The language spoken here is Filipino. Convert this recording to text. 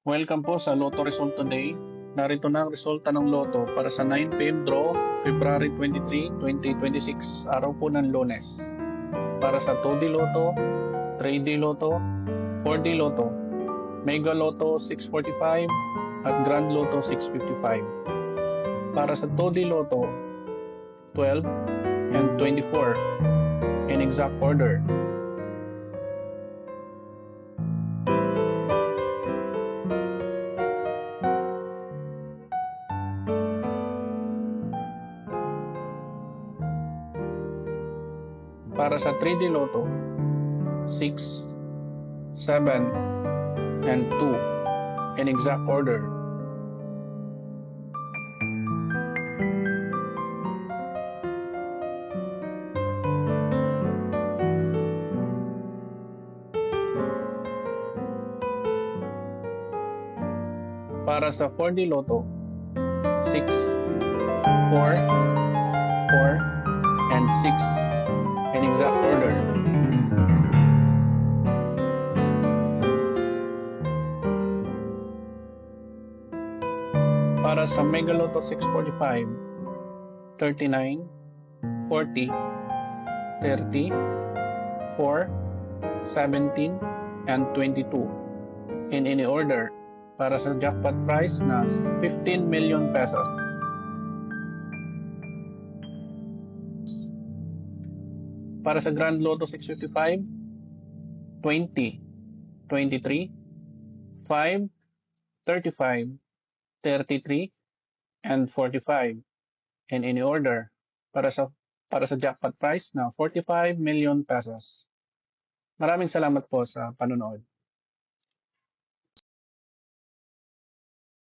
Welcome po sa Lotto Result Today. Narito na ang resulta ng Lotto para sa 9 PM draw, February 23, 2026, araw po ng Lunes. Para sa 2D Lotto, 3D Lotto, 4D Lotto, Mega Lotto 645 at Grand Lotto 655. Para sa 2D Lotto, 12 and 24 in exact order. Para sa 3D Lotto, 6, 7, and 2 in exact order. Para sa 4D Lotto, 6, 4, 4, and 6 in exact order. Para sa Mega Lotto 645, 39, 40, 30, 4, 17, and 22 in any order para sa jackpot prize na 15 million pesos. Para sa Grand Lotto 655, 20, 23, 5, 35, 33, and 45 in any order para sa jackpot prize na 45 million pesos. Maraming salamat po sa panonood.